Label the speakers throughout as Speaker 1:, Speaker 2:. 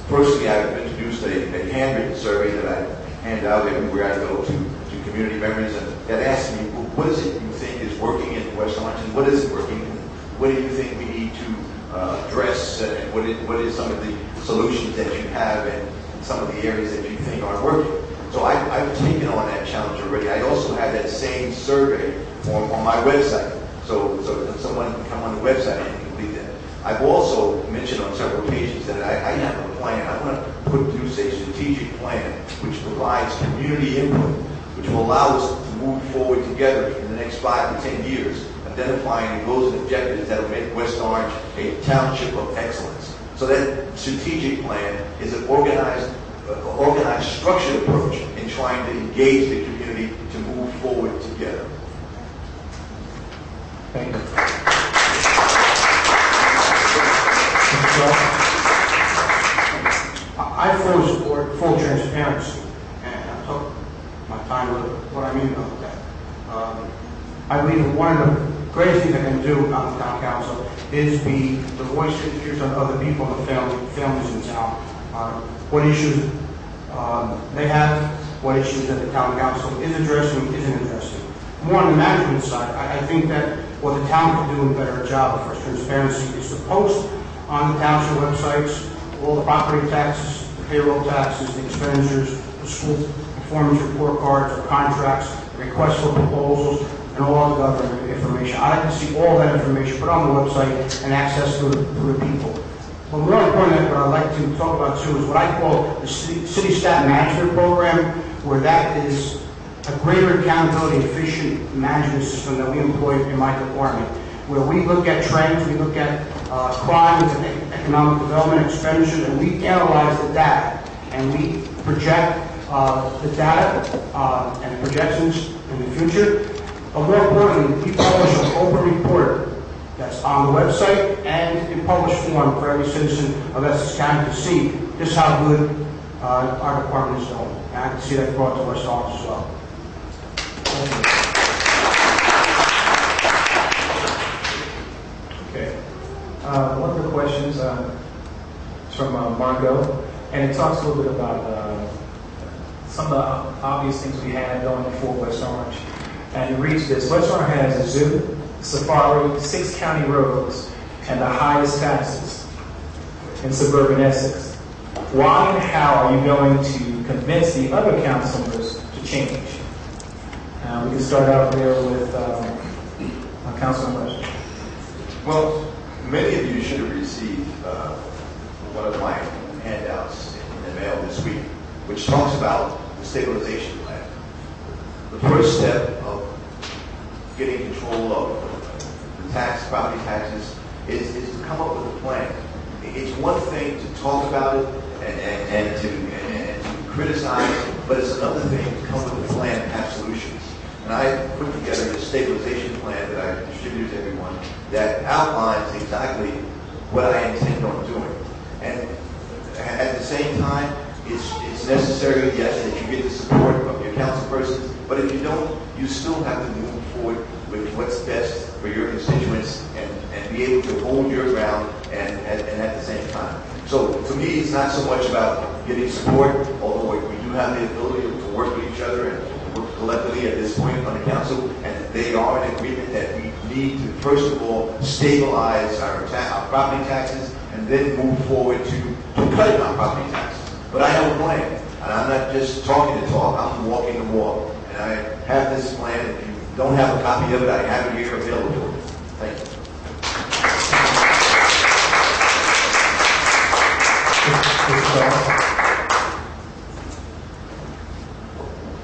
Speaker 1: Personally, I've introduced a handwritten survey that I hand out everywhere I go to community members, and that asks me, well, what is it you think is working in West Orange, and what isn't working? What do you think we need to address, and what is some of the solutions that you have, and some of the areas that you think aren't working? So I've taken on that challenge already. I also have that same survey on my website. So someone can come on the website and complete that. I've also mentioned on several occasions that I have a plan. I want to produce a strategic plan which provides community input, which will allow us to move forward together in the next 5 to 10 years, identifying the goals and objectives that will make West Orange a township of excellence. So that strategic plan is an organized, structured approach in trying to engage the community to move forward together.
Speaker 2: Thank you.
Speaker 3: I fully support full transparency, and I'll talk my time with what I mean about that. I believe that one of the greatest things I can do on the town council is be the voice and ears of other people and the families in town. What issues they have, what issues that the town council is addressing, isn't addressing. More on the management side, I think that what the town can do a better job for transparency is to post on the township websites all the property taxes, the payroll taxes, the expenditures, the school performance report cards, the contracts, requests for proposals, and all the other information. I like to see all that information put on the website and access to the people. But more importantly, what I'd like to talk about too is what I call the city staff management program, where that is a greater accountability, efficient management system that we employ in my department, where we look at trends, we look at crime and economic development expenditures, and we analyze the data, and we project the data and projections in the future. But more importantly, we publish an open report that's on the website and in published form for every citizen of Essex County to see just how good our department is doing. And I can see that brought to West Orange as well.
Speaker 2: Okay. One of the questions is from Margot, and it talks a little bit about some of the obvious things we have going for West Orange. And it reads this: West Orange has a zoo, safari, 6 county roads, and the highest taxes in suburban Essex. Why and how are you going to convince the other councilors to change? We can start out there with Councilman West.
Speaker 1: Well, many of you should have received one of my handouts in the mail this week, which talks about the stabilization plan. The first step of getting control of the property taxes, is to come up with a plan. It's one thing to talk about it and to criticize, but it's another thing to come with a plan and have solutions. And I put together a stabilization plan that I distributed to everyone that outlines exactly what I intend on doing. And at the same time, it's necessary, yes, that you get the support of your councilpersons, but if you don't, you still have to move forward with what's best for your constituents and be able to hold your ground and at the same time. So to me, it's not so much about getting support, although we do have the ability to work with each other and work collectively at this point on the council, and they are in agreement that we need to, first of all, stabilize our property taxes and then move forward to cutting our property taxes. But I have a plan, and I'm not just talking the talk, I'm walking the walk. And I have this plan. If you don't have a copy of it, I have it here available for you. Thank you.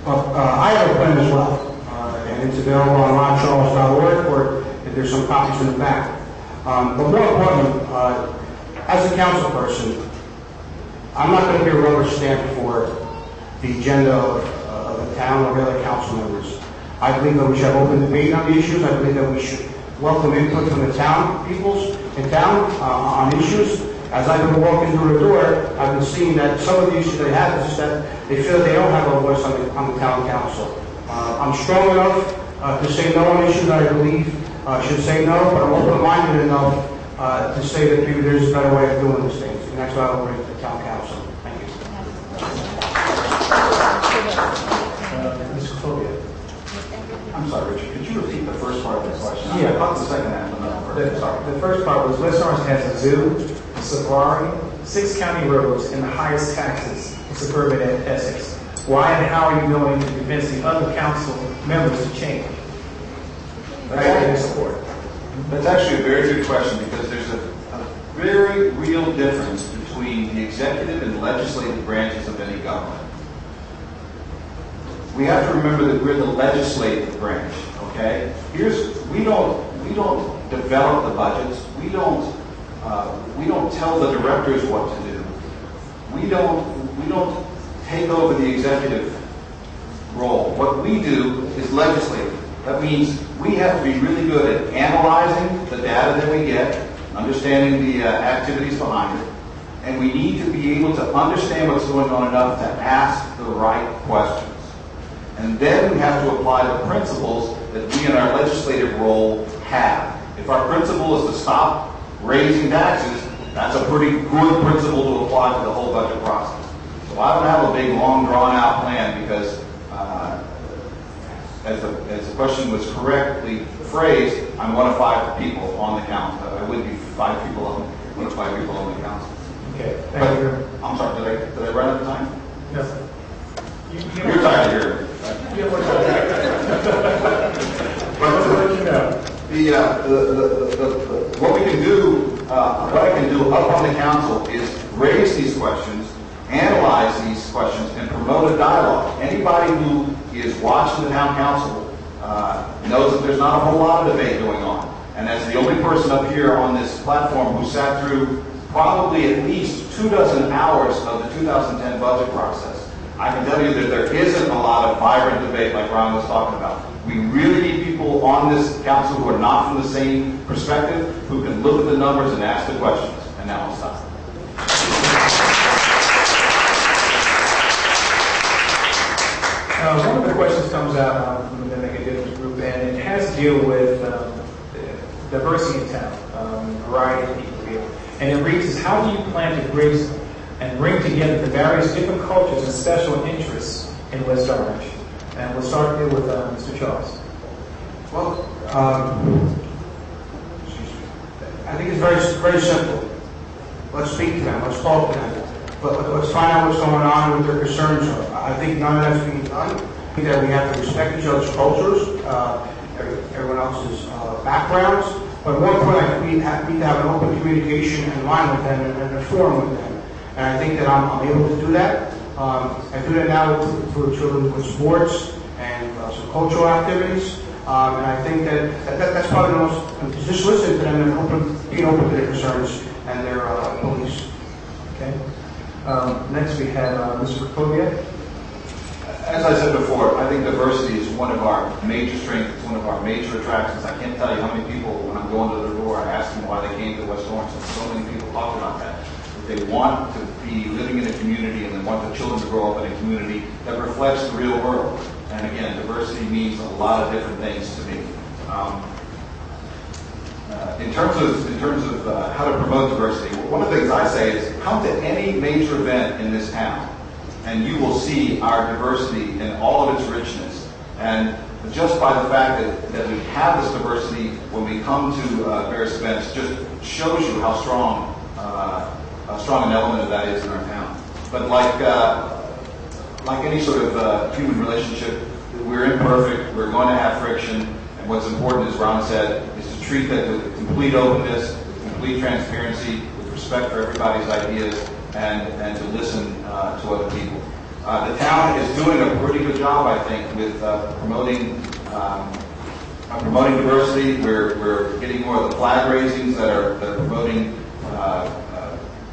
Speaker 3: Well, I have a plan as well, and it's available on roncharles.org, or if there's some copies in the back. But more importantly, as a council person, I'm not going to be a rubber stamp for the agenda of the town or the other council members. I believe that we should have open debate on the issues. I believe that we should welcome input from the town peoples in town on issues. As I've been walking through the door, I've been seeing that some of the issues they have is just that they feel they don't have a voice on the town council. I'm strong enough to say no on issues that I believe should say no, but I'm open-minded enough to say that maybe there's a better way of doing these things. and that's why I will bring it to the town council. Thank you.
Speaker 2: Mr. Clovia.
Speaker 1: I'm sorry, Richard, could you repeat the first part of the question?
Speaker 2: Yeah.
Speaker 1: I caught the second half, but not the first. Sorry.
Speaker 2: The first part was West Orange has a zoo, a safari, 6 county roads, and the highest taxes in suburban Essex. Why and how are you going to convince the other council members to change? Support.
Speaker 4: That's actually a very good question because there's a very real difference between the executive and legislative branches of any government. We have to remember that we're the legislative branch, okay? We don't develop the budgets. We don't tell the directors what to do. We don't take over the executive role. What we do is legislative. That means we have to be really good at analyzing the data that we get, understanding the activities behind it, and we need to be able to understand what's going on enough to ask the right questions. And then we have to apply the principles that we in our legislative role have. If our principle is to stop raising taxes, that's a pretty good principle to apply to the whole budget process. So I don't have a big, long, drawn-out plan because as the question was correctly phrased, I'm one of 5 people on the council. I would be 5 people one of 5 people on the council.
Speaker 2: Okay, thank you.
Speaker 4: I'm sorry, did I run out of time?
Speaker 2: Yes.
Speaker 4: You're tired of hearing. What we can do, what I can do up on the council is raise these questions, analyze these questions, and promote a dialogue. Anybody who is watching the town council knows that there's not a whole lot of debate going on. And as the only person up here on this platform who sat through probably at least 24 hours of the 2010 budget process, I can tell you that there isn't a lot of vibrant debate like Ron was talking about. We really need people on this council who are not from the same perspective, who can look at the numbers and ask the questions. And now I'll stop.
Speaker 2: One of the questions comes out from the Make a Difference group, and it has to deal with diversity in town, variety of people here. And it reads as, how do you plan to bridge and bring together the various different cultures and special interests in West Orange? And we'll start here with Mr. Charles.
Speaker 3: Well, I think it's very simple. Let's speak to them. Let's talk to them. But let's find out what's going on, what their concerns are. I think none of that's being done. I think that we have to respect each other's cultures, everyone else's backgrounds. But more importantly, we have to have an open communication and line with them and a forum with them. And I think that I'm able to do that. I do that now for children with sports and some cultural activities. And I think that's probably the most, just listen to them and being open to their concerns and their beliefs.
Speaker 2: Okay. Next we have Mr. Clovia.
Speaker 4: As I said before, I think diversity is one of our major strengths, it's one of our major attractions. I can't tell you how many people, when I'm going to the door, I ask them why they came to West Orange, and so many people talk about that. They want to be living in a community and they want their children to grow up in a community that reflects the real world. And again, diversity means a lot of different things to me. In terms of how to promote diversity, one of the things I say is come to any major event in this town and you will see our diversity in all of its richness. And just by the fact that we have this diversity when we come to various events just shows you how strong an element of that is in our town. But like any sort of human relationship, we're imperfect, we're going to have friction, and what's important, as Ron said, is to treat that with complete openness, with complete transparency, with respect for everybody's ideas, and to listen to other people. The town is doing a pretty good job, I think, with promoting diversity. We're getting more of the flag raisings that are promoting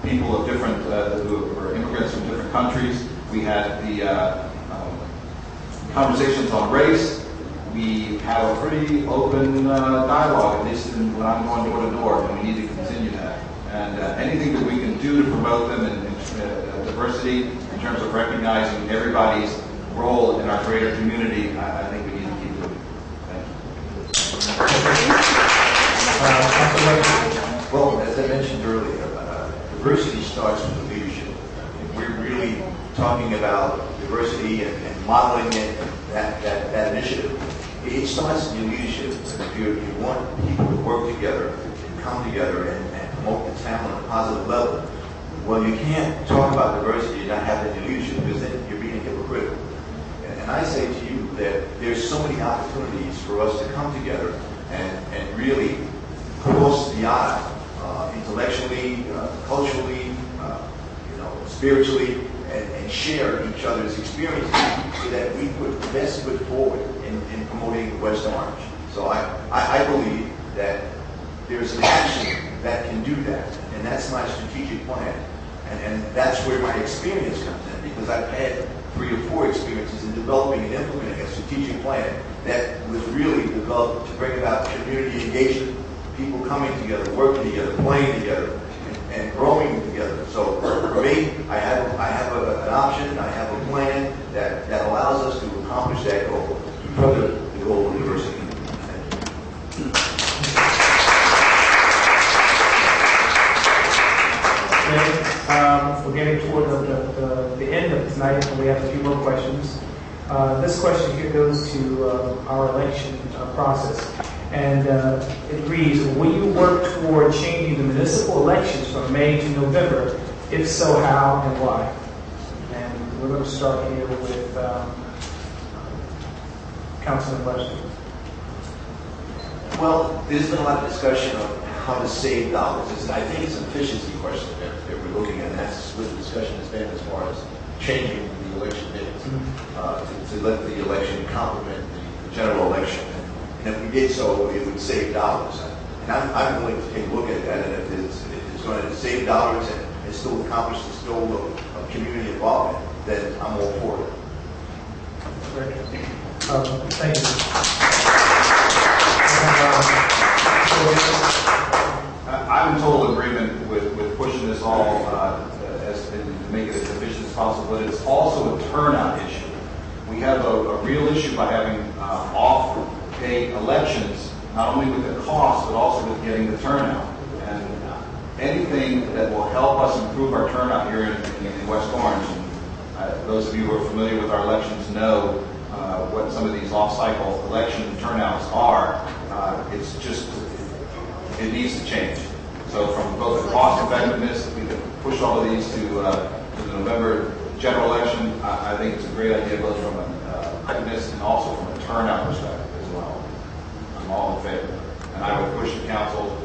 Speaker 4: people of different, who are immigrants from different countries. We had the conversations on race. We have a pretty open dialogue, at least when I'm going door to door, and we need to continue that. And anything that we can do to promote them in diversity, in terms of recognizing everybody's role in our greater community, I think we need to keep doing. Thank you.
Speaker 1: Well, as I mentioned earlier, diversity starts with the leadership. If we're really talking about diversity and modeling it, that initiative, it starts in your leadership. If you want people to work together, and come together, and promote the town on a positive level, well, you can't talk about diversity and not have it in your leadership, because then you're being hypocritical. And I say to you that there's so many opportunities for us to come together and really cross the aisle, intellectually, culturally, spiritually, and share each other's experiences so that we put the best foot forward in promoting West Orange. So I believe that there's an action that can do that, and that's my strategic plan. And that's where my experience comes in, because I've had 3 or 4 experiences in developing and implementing a strategic plan that was really developed to bring about community engagement, people coming together, working together, playing together, and growing together. So for me, I have an option, I have a plan that allows us to accomplish that goal, to further the goal of diversity.
Speaker 2: We're getting toward the end of tonight, and we have a few more questions. This question here goes to our election process, and it reads, will you work toward changing the municipal elections from May to November? If so, how and why? And we're going to start here with Councilman Webster.
Speaker 1: Well, there's been a lot of discussion on how to save dollars. I think it's an efficiency question that we're looking at, and that's what the discussion has been as far as changing the election dates, to let the election complement the general election. And if we did so, it would save dollars. And I'm willing to take a look at that, and if it's going to save dollars and still accomplish the goal of community involvement, then I'm all for it.
Speaker 2: Thank you.
Speaker 4: I'm in total agreement with pushing this all to make it as efficient as possible, but it's also a turnout issue. We have a real issue by having off-day elections, not only with the cost, but also with getting the turnout. And anything that will help us improve our turnout here in West Orange, and those of you who are familiar with our elections know what some of these off-cycle election turnouts are. It's just, it needs to change. So from both the cost effectiveness, if we can push all of these to the November general election, I think it's a great idea both from an effectiveness and also from a turnout perspective as well. I'm all in favor. And I would push the council to do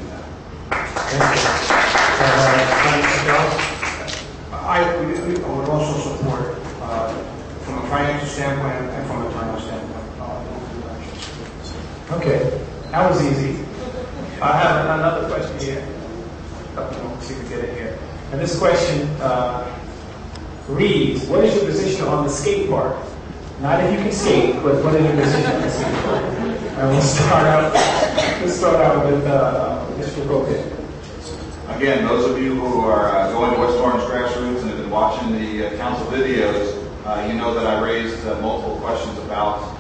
Speaker 4: that.
Speaker 3: I would also support from a financial standpoint and from a turnout standpoint.
Speaker 2: Okay, that was easy. I have another question here. Let's see if we get it here. And this question reads, what is your position on the skate park? Not if you can skate, but what is your position on the skate park? And let's start out with Mr. Roque.
Speaker 4: Again, those of you who are going to West Orange Grassroots and have been watching the council videos, you know that I raised multiple questions about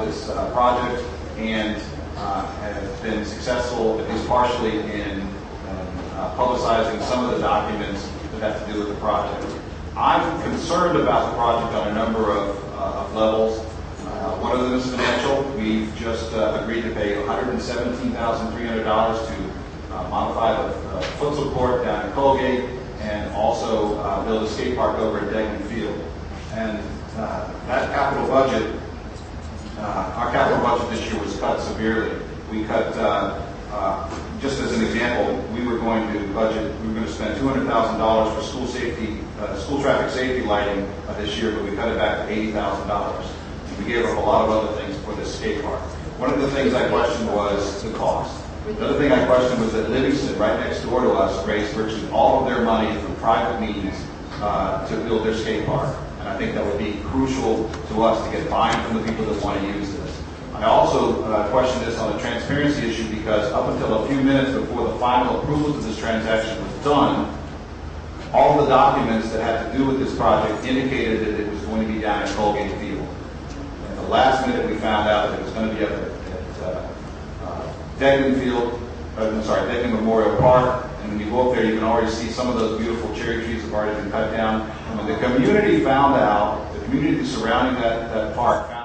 Speaker 4: this project, and have been successful, at least partially, in publicizing some of the documents that have to do with the project. I'm concerned about the project on a number of levels. One of them is financial. We've just agreed to pay $117,300 to modify the futsal court down in Colgate, and also build a skate park over at Degnan Field. And that capital budget, our capital budget this year was cut severely. We cut, just as an example, we were going to spend $200,000 for school safety, school traffic safety lighting this year, but we cut it back to $80,000. We gave up a lot of other things for this skate park. One of the things I questioned was the cost. The other thing I questioned was that Livingston, right next door to us, raised virtually all of their money from private means to build their skate park. And I think that would be crucial to us to get buy-in from the people that want to use this. I also questioned this on the transparency issue because up until a few minutes before the final approval of this transaction was done, all the documents that had to do with this project indicated that it was going to be down at Colgate Field. At the last minute, we found out that it was going to be up at Degnan Field, Degnan Memorial Park, and when you go up there, you can already see some of those beautiful cherry trees have already been cut down. And when the community found out, the community surrounding that park